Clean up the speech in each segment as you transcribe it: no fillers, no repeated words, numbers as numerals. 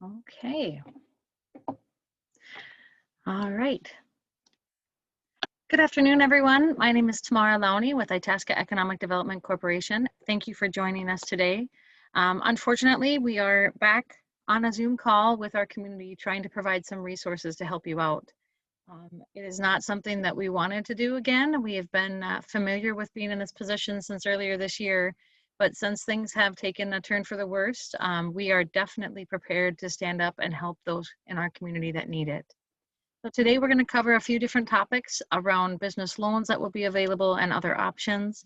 Okay. All right. Good afternoon, everyone. My name is Tamara Lowney with Itasca Economic Development Corporation. Thank you for joining us today. Unfortunately, we are back on a Zoom call with our community trying to provide some resources to help you out. It is not something that we wanted to do again. We have been familiar with being in this position since earlier this year, but since things have taken a turn for the worst, we are definitely prepared to stand up and help those in our community that need it. So today we're going to cover a few different topics around business loans that will be available and other options.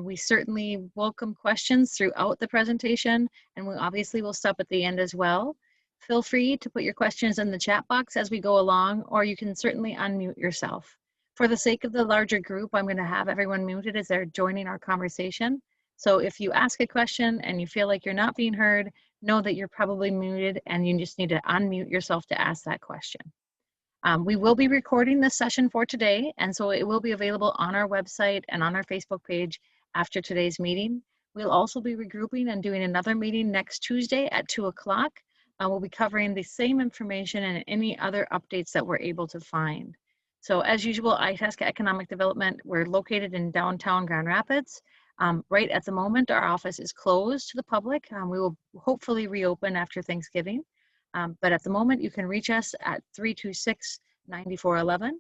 We certainly welcome questions throughout the presentation, and we obviously will stop at the end as well. Feel free to put your questions in the chat box as we go along, or you can certainly unmute yourself. For the sake of the larger group, I'm going to have everyone muted as they're joining our conversation. So if you ask a question and you feel like you're not being heard, know that you're probably muted and you just need to unmute yourself to ask that question. We will be recording this session for today, and so it will be available on our website and on our Facebook page after today's meeting. We'll also be regrouping and doing another meeting next Tuesday at 2 o'clock. We'll be covering the same information and any other updates that we're able to find. So as usual, Itasca Economic Development, we're located in downtown Grand Rapids. Right at the moment, our office is closed to the public. We will hopefully reopen after Thanksgiving. But at the moment, you can reach us at 326-9411,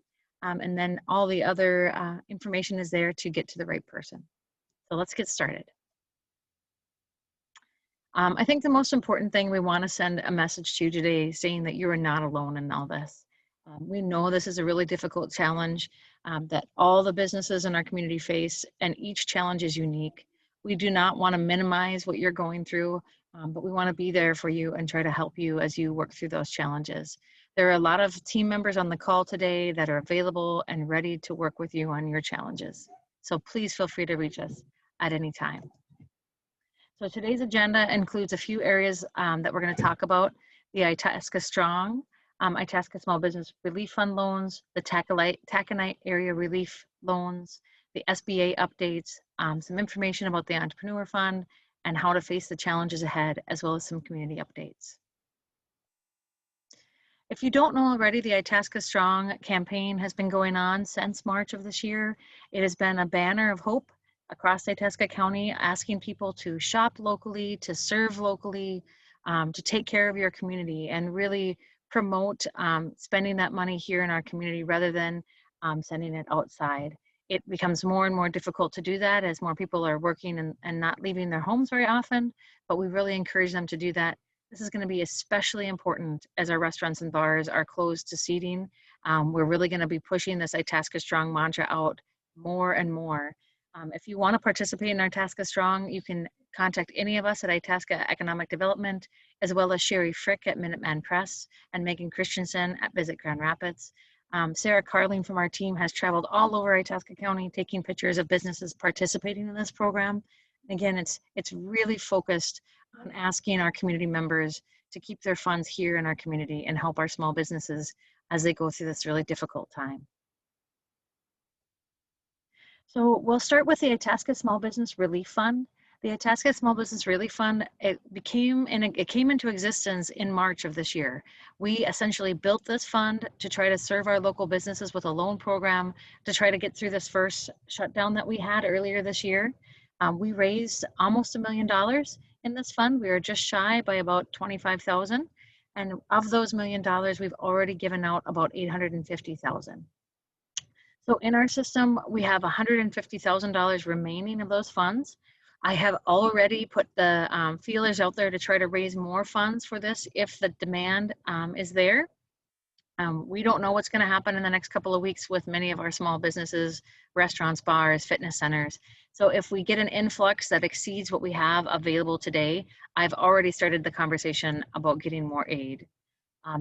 and then all the other information is there to get to the right person. So let's get started. I think the most important thing, we want to send a message to you today saying that you are not alone in all this. We know this is a really difficult challenge that all the businesses in our community face, and each challenge is unique. We do not want to minimize what you're going through, but we want to be there for you and try to help you as you work through those challenges. There are a lot of team members on the call today that are available and ready to work with you on your challenges. So please feel free to reach us at any time. So today's agenda includes a few areas that we're going to talk about: the Itasca Strong, Itasca Small Business Relief Fund loans, the Taconite Area Relief loans, the SBA updates, some information about the Entrepreneur Fund, and how to face the challenges ahead, as well as some community updates. If you don't know already, the Itasca Strong campaign has been going on since March of this year. It has been a banner of hope across Itasca County, asking people to shop locally, to serve locally, to take care of your community, and really promote spending that money here in our community rather than sending it outside. It becomes more and more difficult to do that as more people are working and not leaving their homes very often, but we really encourage them to do that. This is going to be especially important as our restaurants and bars are closed to seating. We're really going to be pushing this Itasca Strong mantra out more and more. If you want to participate in our Itasca Strong, you can contact any of us at Itasca Economic Development, as well as Sherry Frick at Minuteman Press and Megan Christensen at Visit Grand Rapids. Sarah Carling from our team has traveled all over Itasca County taking pictures of businesses participating in this program. Again, it's really focused on asking our community members to keep their funds here in our community and help our small businesses as they go through this really difficult time. So we'll start with the Itasca Small Business Relief Fund. The Itasca Small Business Relief Fund, it came into existence in March of this year. We essentially built this fund to try to serve our local businesses with a loan program to try to get through this first shutdown that we had earlier this year. We raised almost $1 million in this fund. We were just shy by about $25,000. And of those $1 million, we've already given out about $850,000. So in our system, we have $150,000 remaining of those funds. I have already put the feelers out there to try to raise more funds for this if the demand is there. We don't know what's going to happen in the next couple of weeks with many of our small businesses, restaurants, bars, fitness centers. So if we get an influx that exceeds what we have available today, I've already started the conversation about getting more aid.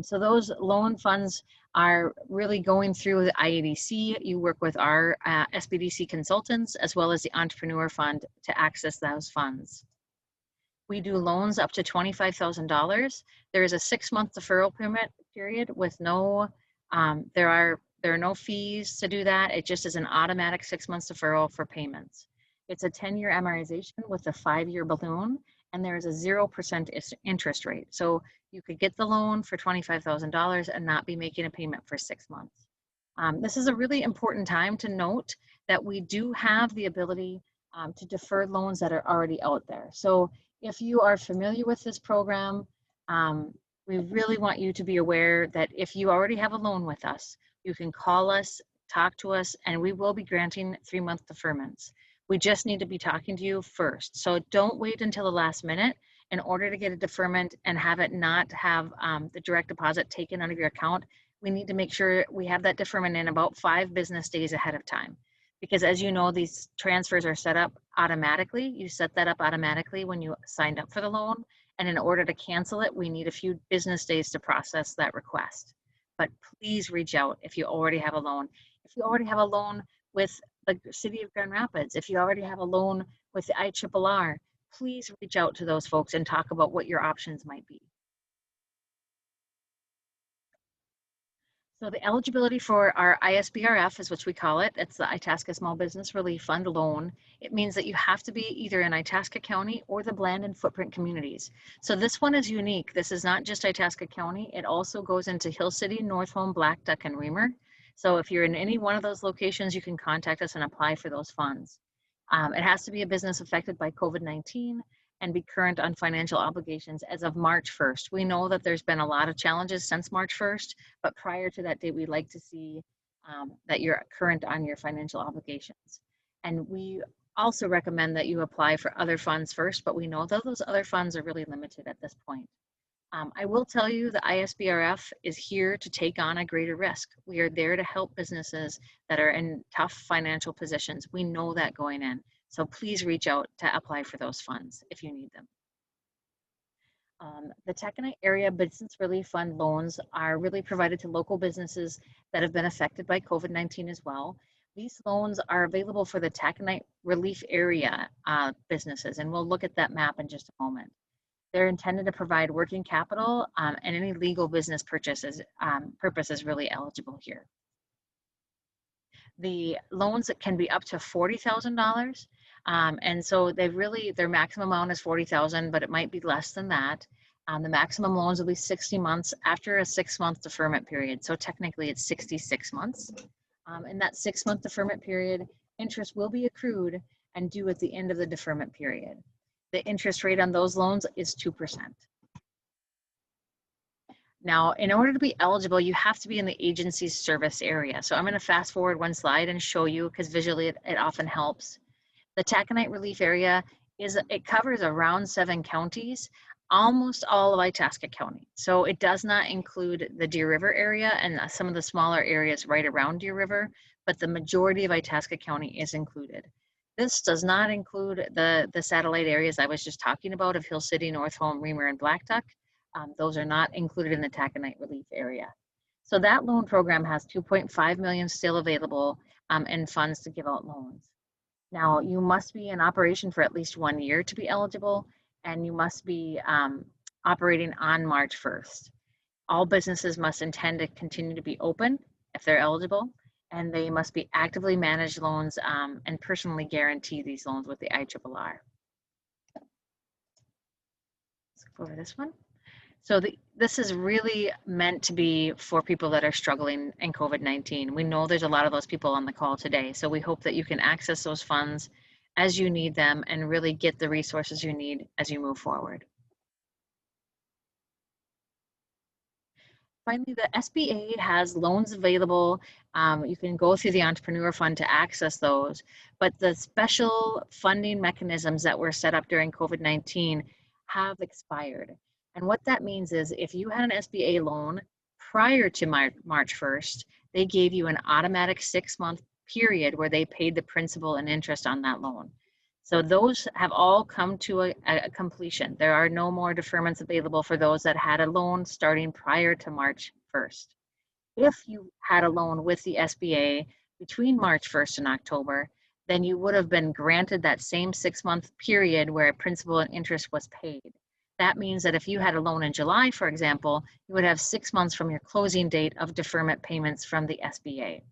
So those loan funds are really going through the IADC. You work with our SBDC consultants as well as the Entrepreneur Fund to access those funds. We do loans up to $25,000. There is a 6-month deferral period with no, there are no fees to do that. It just is an automatic 6 months deferral for payments. It's a 10-year amortization with a 5-year balloon, and there is a 0% interest rate. So you could get the loan for $25,000 and not be making a payment for 6 months. This is a really important time to note that we do have the ability to defer loans that are already out there. So if you are familiar with this program, we really want you to be aware that if you already have a loan with us, you can call us, talk to us, and we will be granting 3-month deferments. We just need to be talking to you first. So don't wait until the last minute in order to get a deferment and have it not have the direct deposit taken out of your account. We need to make sure we have that deferment in about 5 business days ahead of time. Because as you know, these transfers are set up automatically. You set that up automatically when you signed up for the loan. And in order to cancel it, we need a few business days to process that request. But please reach out if you already have a loan. If you already have a loan with the City of Grand Rapids, if you already have a loan with the ISTPRF, please reach out to those folks and talk about what your options might be. So the eligibility for our ISTPRF is what we call it. It's the Itasca Small Business Relief Fund loan. It means that you have to be either in Itasca County or the Bland and Footprint communities. So this one is unique. This is not just Itasca County. It also goes into Hill City, North Home, Black Duck, and Reamer. So if you're in any one of those locations, you can contact us and apply for those funds. It has to be a business affected by COVID-19 and be current on financial obligations as of March 1st. We know that there's been a lot of challenges since March 1st, but prior to that date, we'd like to see that you're current on your financial obligations. And we also recommend that you apply for other funds first, but we know that those other funds are really limited at this point. I will tell you the ISTPRF is here to take on a greater risk. We are there to help businesses that are in tough financial positions. We know that going in. So please reach out to apply for those funds if you need them. The Taconite Area Business Relief Fund loans are really provided to local businesses that have been affected by COVID-19 as well. These loans are available for the Taconite Relief Area businesses, and we'll look at that map in just a moment. They're intended to provide working capital and any legal business purpose is really eligible here. The loans can be up to $40,000. And so their maximum amount is $40,000, but it might be less than that. The maximum loans will be 60 months after a 6-month deferment period. So technically it's 66 months. In that 6-month deferment period, interest will be accrued and due at the end of the deferment period. The interest rate on those loans is 2%. Now, in order to be eligible, you have to be in the agency's service area. So I'm going to fast forward one slide and show you, because visually it often helps. The Taconite Relief Area it covers around 7 counties, almost all of Itasca County. So it does not include the Deer River area and some of the smaller areas right around Deer River, but the majority of Itasca County is included. This does not include the satellite areas I was just talking about of Hill City, North Home, Reamer, and Black Duck. Those are not included in the Taconite Relief Area. So that loan program has $2.5 million still available and funds to give out loans. Now, you must be in operation for at least 1 year to be eligible, and you must be operating on March 1st. All businesses must intend to continue to be open if they're eligible, and they must be actively managed loans and personally guarantee these loans with the ISTPRF. Let's go over this one. So this is really meant to be for people that are struggling in COVID-19. We know there's a lot of those people on the call today, so we hope that you can access those funds as you need them and really get the resources you need as you move forward. Finally, the SBA has loans available. You can go through the Entrepreneur Fund to access those, but the special funding mechanisms that were set up during COVID-19 have expired. And what that means is if you had an SBA loan prior to March 1st, they gave you an automatic 6-month period where they paid the principal and interest on that loan. So those have all come to a completion. There are no more deferments available for those that had a loan starting prior to March 1st. If you had a loan with the SBA between March 1st and October, then you would have been granted that same 6-month period where principal and interest was paid. That means that if you had a loan in July, for example, you would have 6 months from your closing date of deferment payments from the SBA.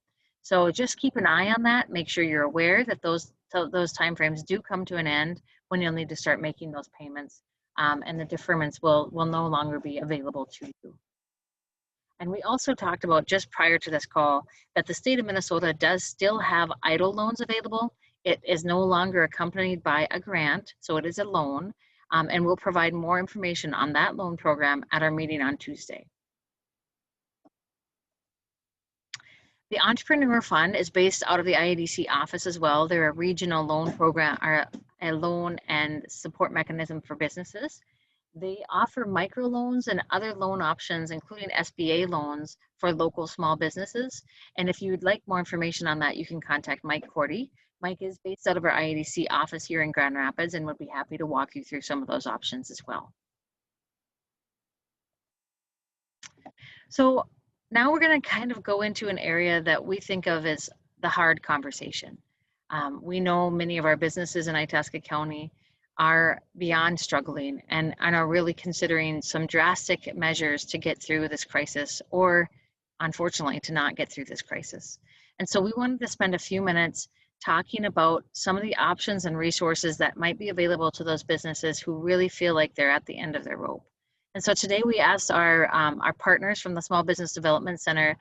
So just keep an eye on that. Make sure you're aware that those timeframes do come to an end when you'll need to start making those payments, and the deferments will no longer be available to you. And we also talked about just prior to this call that the state of Minnesota does still have EIDL loans available. It is no longer accompanied by a grant, so it is a loan, and we'll provide more information on that loan program at our meeting on Tuesday. The Entrepreneur Fund is based out of the IADC office as well. They're a regional loan program, or a loan and support mechanism for businesses. They offer microloans and other loan options, including SBA loans for local small businesses. And if you'd like more information on that, you can contact Mike Cordy. Mike is based out of our IADC office here in Grand Rapids and would be happy to walk you through some of those options as well. So now we're going to kind of go into an area that we think of as the hard conversation. We know many of our businesses in Itasca County are beyond struggling and are really considering some drastic measures to get through this crisis, or unfortunately to not get through this crisis. And so we wanted to spend a few minutes talking about some of the options and resources that might be available to those businesses who really feel like they're at the end of their rope. And so today we asked our partners from the Small Business Development Center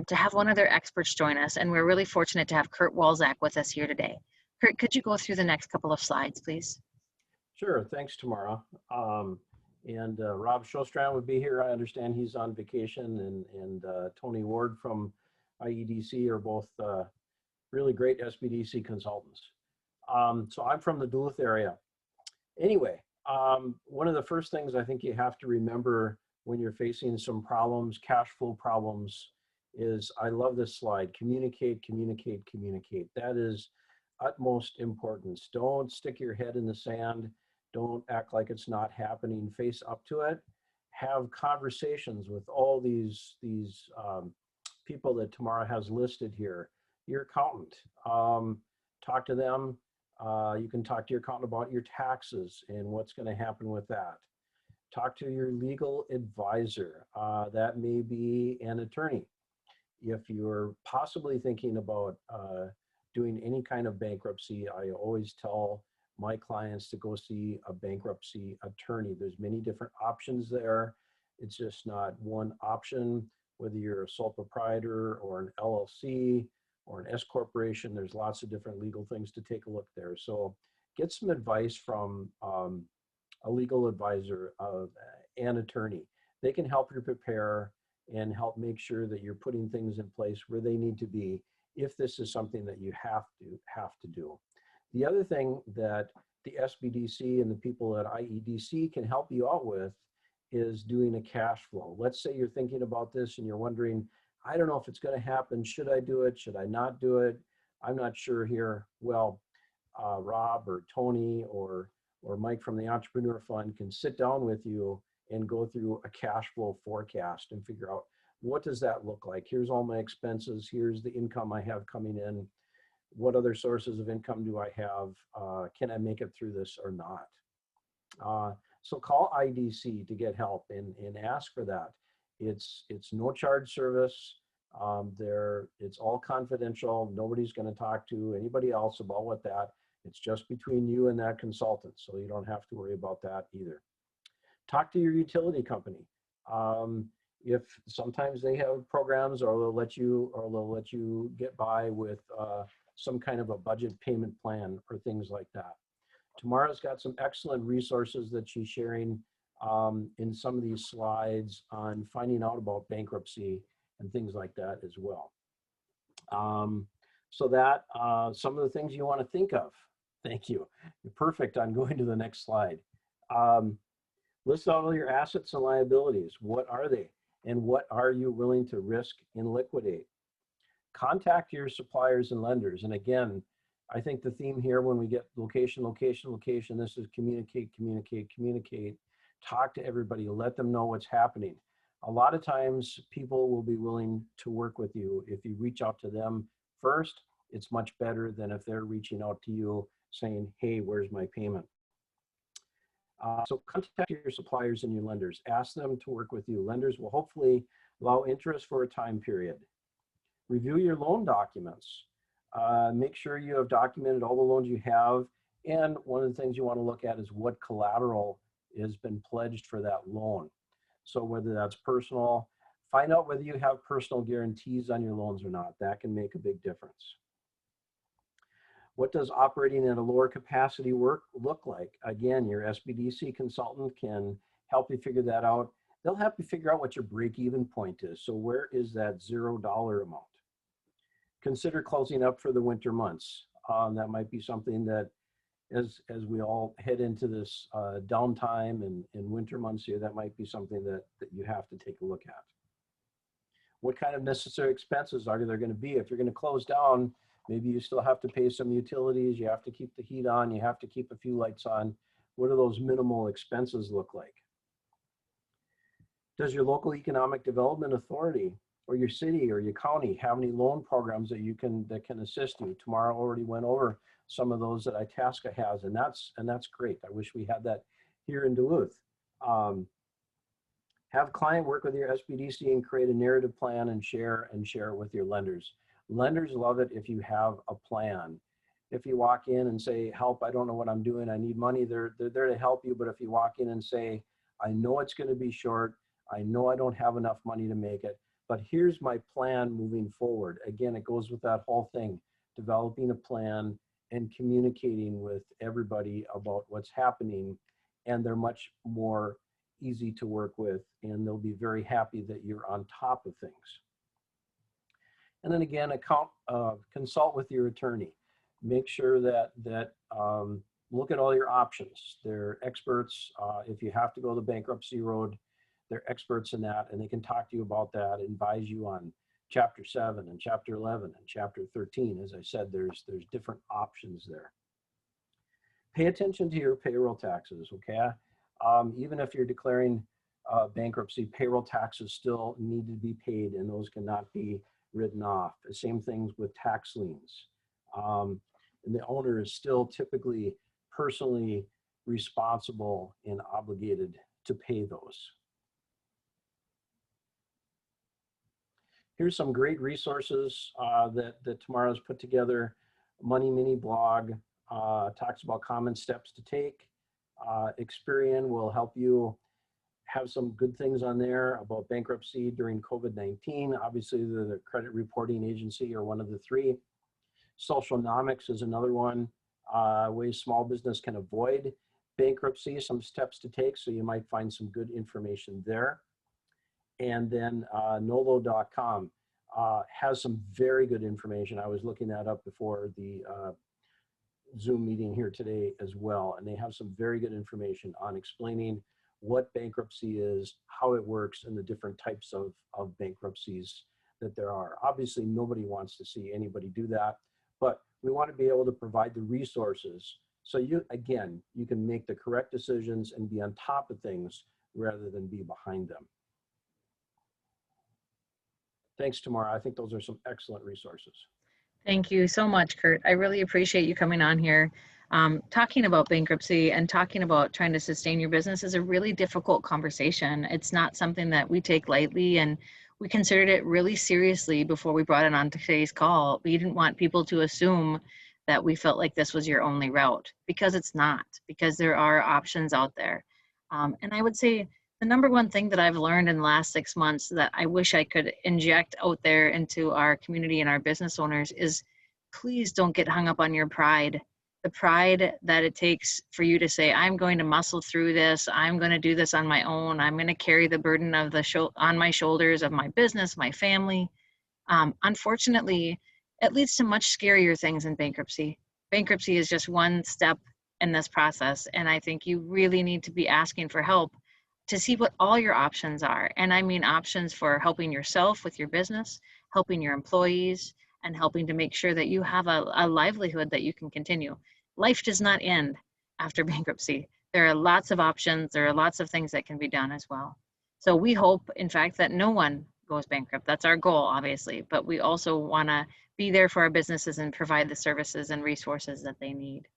to have one of their experts join us. And we're really fortunate to have Kurt Walczak with us here today. Kurt, could you go through the next couple of slides, please? Sure, thanks, Tamara. Rob Shostrand would be here. I understand he's on vacation, and Tony Ward from IEDC are both really great SBDC consultants. So I'm from the Duluth area. Anyway, one of the first things I think you have to remember when you're facing some problems, cash flow problems, is, I love this slide: communicate, communicate, communicate. That is utmost importance. Don't stick your head in the sand. Don't act like it's not happening. Face up to it. Have conversations with all these people that Tamara has listed here. Your accountant, talk to them. You can talk to your accountant about your taxes and what's going to happen with that. Talk to your legal advisor. That may be an attorney. If you're possibly thinking about doing any kind of bankruptcy, I always tell my clients to go see a bankruptcy attorney. There's many different options there. It's just not one option. Whether you're a sole proprietor or an LLC or an S corporation, there's lots of different legal things to take a look there. So get some advice from a legal advisor, an attorney. They can help you prepare and help make sure that you're putting things in place where they need to be if this is something that you have to do. The other thing that the SBDC and the people at IEDC can help you out with is doing a cash flow. Let's say you're thinking about this and you're wondering, I don't know if it's going to happen. Should I do it? Should I not do it? I'm not sure here. Well, Rob or Tony or Mike from the Entrepreneur Fund can sit down with you and go through a cash flow forecast and figure out, what does that look like? Here's all my expenses. Here's the income I have coming in. What other sources of income do I have? Can I make it through this or not? So call IDC to get help and ask for that. It's no charge service. It's all confidential. Nobody's going to talk to anybody else about what that. It's just between you and that consultant, so you don't have to worry about that either. Talk to your utility company. If sometimes they have programs, or they'll let you get by with some kind of a budget payment plan or things like that. Tamara's got some excellent resources that she's sharing in some of these slides on finding out about bankruptcy and things like that as well. So that some of the things you want to think of. Thank you. You're perfect. I'm going to the next slide. List out all your assets and liabilities. What are they? And what are you willing to risk and liquidate? Contact your suppliers and lenders. And again, I think the theme here when we get location, location, location, this is communicate, communicate, communicate. Talk to everybody, let them know what's happening. A lot of times people will be willing to work with you if you reach out to them first. It's much better than if they're reaching out to you saying, hey, where's my payment? So contact your suppliers and your lenders. Ask them to work with you. Lenders will hopefully allow interest for a time period. Review your loan documents. Make sure you have documented all the loans you have And one of the things you want to look at is what collateral has been pledged for that loan. So whether that's personal, find out whether you have personal guarantees on your loans or not. That can make a big difference. What does operating at a lower capacity look like? Again, your SBDC consultant can help you figure that out. They'll help you figure out what your break-even point is. So where is that $0 amount? Consider closing up for the winter months. That might be something that as we all head into this downtime and winter months here, that might be something that you have to take a look at. What kind of necessary expenses are there going to be? If you're going to close down, maybe you still have to pay some utilities, you have to keep the heat on, you have to keep a few lights on. What do those minimal expenses look like? Does your local economic development authority or your city or your county have any loan programs that can assist you? Tamara already went over some of those that Itasca has, and that's great. I wish we had that here in Duluth. Have client work with your SBDC and create a narrative plan and share it with your lenders. Lenders love it if you have a plan. If you walk in and say, help, I don't know what I'm doing, I need money, they're there to help you. But if you walk in and say, I know it's going to be short, I know I don't have enough money to make it, but here's my plan moving forward. Again, it goes with that whole thing, developing a plan and communicating with everybody about what's happening, and they're much more easy to work with, and they'll be very happy that you're on top of things. And then again, consult with your attorney. Make sure that look at all your options. They're experts. If you have to go the bankruptcy road, they're experts in that, and they can talk to you about that, advise you on Chapter 7 and Chapter 11 and Chapter 13. As I said, there's different options there. Pay attention to your payroll taxes, okay? Even if you're declaring bankruptcy, payroll taxes still need to be paid, and those cannot be written off. The same things with tax liens. And the owner is still typically personally responsible and obligated to pay those. Here's some great resources that Tamara's put together. Money Mini blog talks about common steps to take. Experian will help you have some good things on there about bankruptcy during COVID-19. Obviously, the credit reporting agency are one of the three. Socialnomics is another one. Ways small business can avoid bankruptcy, some steps to take. So you might find some good information there. And then nolo.com has some very good information. I was looking that up before the Zoom meeting here today as well. And they have some very good information on explaining what bankruptcy is, how it works, and the different types of bankruptcies that there are. Obviously, nobody wants to see anybody do that, but we want to be able to provide the resources so you can make the correct decisions and be on top of things rather than be behind them. Thanks, Tamara. I think those are some excellent resources. Thank you so much, Kurt. I really appreciate you coming on here. Talking about bankruptcy and talking about trying to sustain your business is a really difficult conversation. It's not something that we take lightly, and we considered it really seriously before we brought it on today's call. We didn't want people to assume that we felt like this was your only route, because it's not, because there are options out there. And I would say the number one thing that I've learned in the last 6 months that I wish I could inject out there into our community and our business owners is, please don't get hung up on your pride. The pride that it takes for you to say, I'm going to muscle through this, I'm going to do this on my own, I'm going to carry the burden of on my shoulders of my business, my family. Unfortunately, it leads to much scarier things in bankruptcy. Bankruptcy is just one step in this process, and I think you really need to be asking for help to see what all your options are. And I mean options for helping yourself with your business, helping your employees, and helping to make sure that you have a livelihood that you can continue. Life does not end after bankruptcy. There are lots of options. There are lots of things that can be done as well. So we hope, in fact, that no one goes bankrupt. That's our goal, obviously, but we also want to be there for our businesses and provide the services and resources that they need.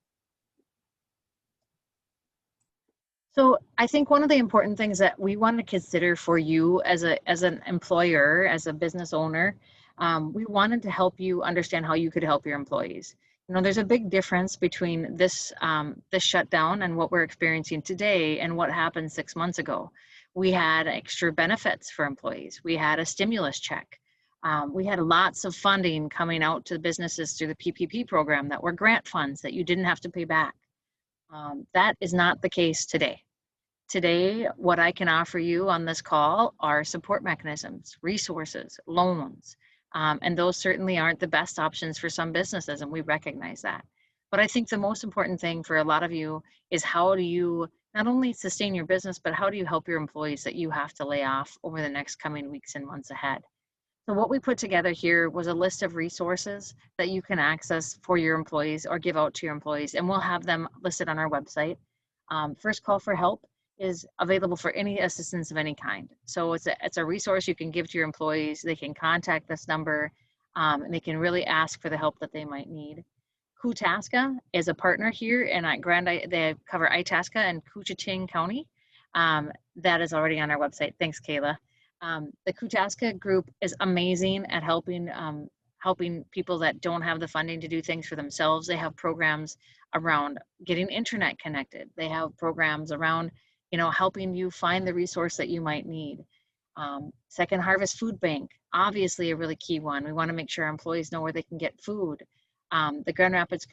So I think one of the important things that we want to consider for you as an employer, as a business owner, we wanted to help you understand how you could help your employees. You know, there's a big difference between this this shutdown and what we're experiencing today and what happened 6 months ago. We had extra benefits for employees. We had a stimulus check. We had lots of funding coming out to the businesses through the PPP program that were grant funds that you didn't have to pay back. That is not the case today. Today, what I can offer you on this call are support mechanisms, resources, loans, and those certainly aren't the best options for some businesses, and we recognize that. But I think the most important thing for a lot of you is how do you not only sustain your business, but how do you help your employees that you have to lay off over the next coming weeks and months ahead? So what we put together here was a list of resources that you can access for your employees or give out to your employees, and we'll have them listed on our website. First Call for Help is available for any assistance of any kind. So it's a resource you can give to your employees. They can contact this number and they can really ask for the help that they might need. Itasca is a partner here and at they cover Itasca and Couchiching County. That is already on our website. Thanks, Kayla. The Itasca group is amazing at helping people that don't have the funding to do things for themselves. They have programs around getting internet connected. They have programs around, you know, helping you find the resource that you might need. Second Harvest Food Bank, obviously a really key one. We want to make sure our employees know where they can get food. The Grand Rapids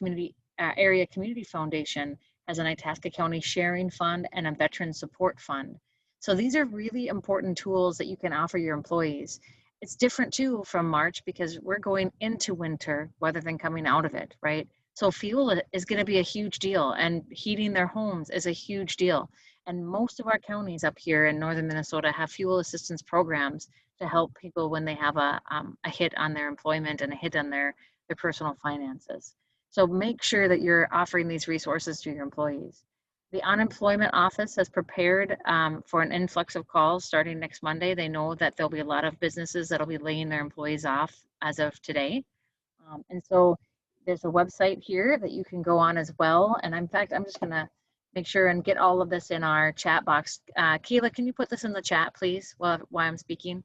Area Community Foundation has an Itasca County Sharing Fund and a Veteran Support Fund. So these are really important tools that you can offer your employees. It's different too from March because we're going into winter rather than coming out of it, right? So fuel is going to be a huge deal, and heating their homes is a huge deal. And most of our counties up here in northern Minnesota have fuel assistance programs to help people when they have a hit on their employment and a hit on their personal finances. So make sure that you're offering these resources to your employees. The unemployment office has prepared for an influx of calls starting next Monday. They know that there'll be a lot of businesses that'll be laying their employees off as of today. And so there's a website here that you can go on as well. And in fact, I'm just gonna make sure and get all of this in our chat box. Kayla, can you put this in the chat, please, while I'm speaking?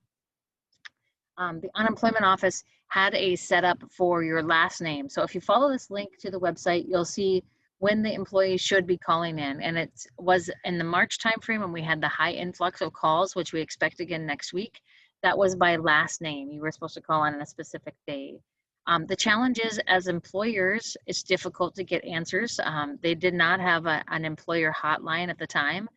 The unemployment office had a setup for your last name. So if you follow this link to the website, you'll see when the employee should be calling in. And it was in the March timeframe when we had the high influx of calls, which we expect again next week. That was by last name. You were supposed to call on a specific day. The challenge is, as employers, it's difficult to get answers. They did not have an employer hotline at the time.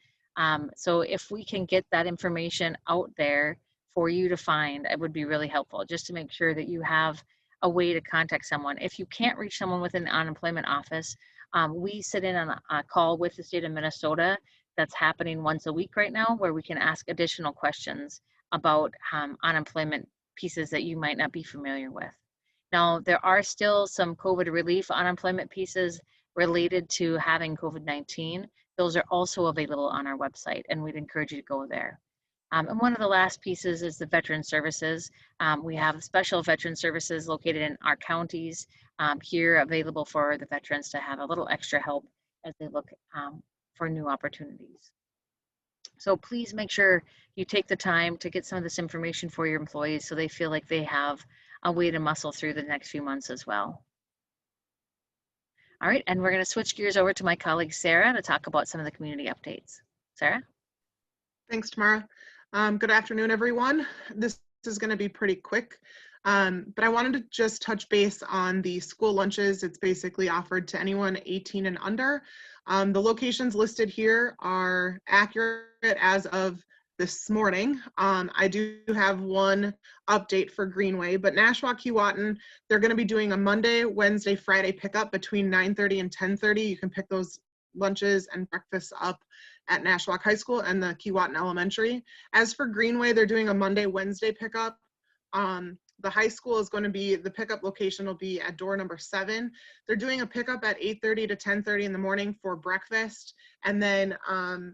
So if we can get that information out there for you to find, it would be really helpful, just to make sure that you have a way to contact someone. If you can't reach someone within the unemployment office, we sit in on a call with the state of Minnesota that's happening once a week right now, where we can ask additional questions about unemployment pieces that you might not be familiar with. Now, there are still some COVID relief unemployment pieces related to having COVID-19. Those are also available on our website, and we'd encourage you to go there. And one of the last pieces is the veteran services. We have special veteran services located in our counties here available for the veterans to have a little extra help as they look for new opportunities. So please make sure you take the time to get some of this information for your employees so they feel like they have a way to muscle through the next few months as well. All right, and we're going to switch gears over to my colleague Sarah to talk about some of the community updates. Sarah? Thanks, Tamara. Good afternoon, everyone. This is going to be pretty quick, but I wanted to just touch base on the school lunches. It's basically offered to anyone 18 and under. The locations listed here are accurate as of this morning. I do have one update for Greenway, but Nashwauk-Keewatin, they're going to be doing a Monday, Wednesday, Friday pickup between 9:30 and 10:30. You can pick those lunches and breakfasts up at Nashwauk High School and the Keewatin Elementary. As for Greenway, they're doing a Monday, Wednesday pickup. The high school is going to be, the pickup location will be at door number 7. They're doing a pickup at 8:30 to 10:30 in the morning for breakfast. And then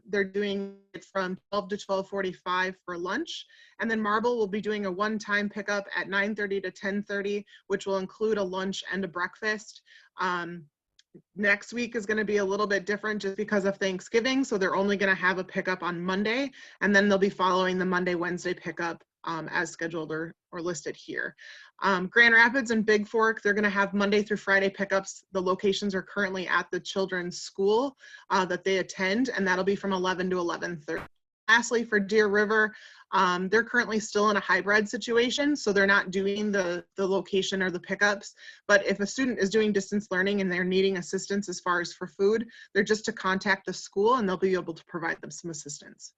they're doing it from 12 to 12:45 for lunch. And then Marble will be doing a one-time pickup at 9:30 to 10:30, which will include a lunch and a breakfast. Next week is going to be a little bit different just because of Thanksgiving. So they're only going to have a pickup on Monday, and then they'll be following the Monday, Wednesday pickup as scheduled or listed here. Grand Rapids and Big Fork, they're going to have Monday through Friday pickups. The locations are currently at the children's school that they attend, and that'll be from 11 to 11:30. Lastly, for Deer River, they're currently still in a hybrid situation, so they're not doing the location or the pickups. But if a student is doing distance learning and they're needing assistance as far as for food, they're just to contact the school and they'll be able to provide them some assistance.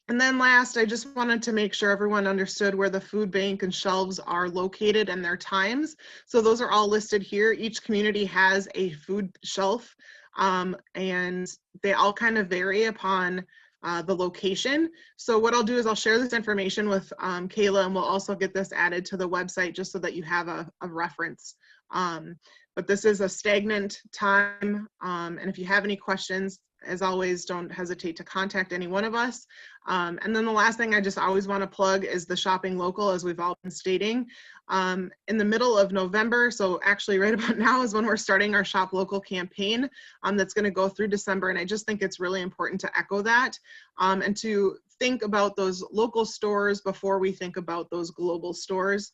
And then last, I just wanted to make sure everyone understood where the food bank and shelves are located and their times. So those are all listed here. Each community has a food shelf, and they all kind of vary upon the location. So what I'll do is I'll share this information with Kayla, and we'll also get this added to the website just so that you have a reference. But this is a stagnant time, and if you have any questions, as always, don't hesitate to contact any one of us. And then the last thing I just always want to plug is the shopping local, as we've all been stating. In the middle of November, so actually right about now is when we're starting our Shop Local campaign that's going to go through December. And I just think it's really important to echo that and to think about those local stores before we think about those global stores,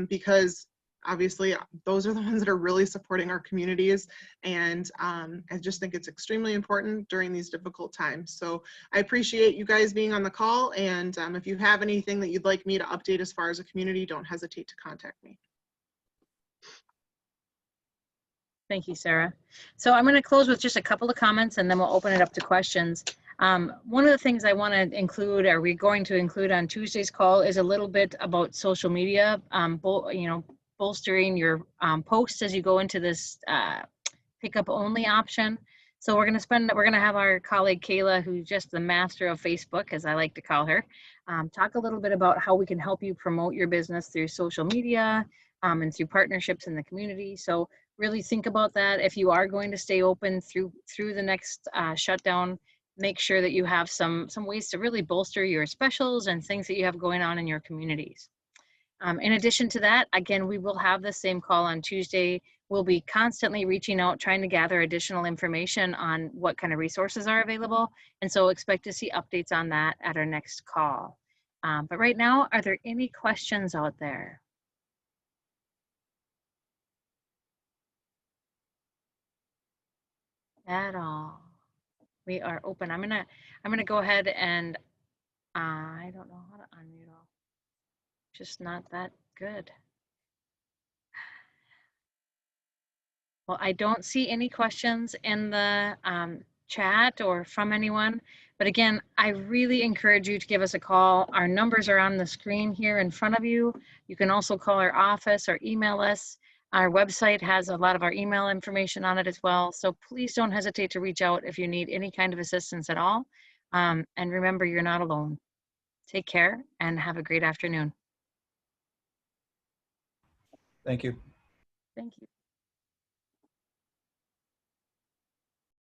because obviously those are the ones that are really supporting our communities. And I just think it's extremely important during these difficult times. So I appreciate you guys being on the call. And if you have anything that you'd like me to update as far as a community, don't hesitate to contact me. Thank you, Sarah. So I'm going to close with just a couple of comments and then we'll open it up to questions. One of the things I want to include, or we're going to include on Tuesday's call, is a little bit about social media, bolstering your posts as you go into this pickup only option. So we're going to have our colleague Kayla, who's just the master of Facebook, as I like to call her, talk a little bit about how we can help you promote your business through social media and through partnerships in the community. So really think about that. If you are going to stay open through the next shutdown, make sure that you have some ways to really bolster your specials and things that you have going on in your communities. In addition to that, again, we will have the same call on Tuesday. We'll be constantly reaching out, trying to gather additional information on what kind of resources are available. And so expect to see updates on that at our next call. But right now, are there any questions out there? At all? We are open. I'm gonna go ahead and I don't know how to unmute all. Just not that good. Well, I don't see any questions in the chat or from anyone, but again, I really encourage you to give us a call. Our numbers are on the screen here in front of you. You can also call our office or email us. Our website has a lot of our email information on it as well. So please don't hesitate to reach out if you need any kind of assistance at all. And remember, you're not alone. Take care and have a great afternoon. Thank you. Thank you.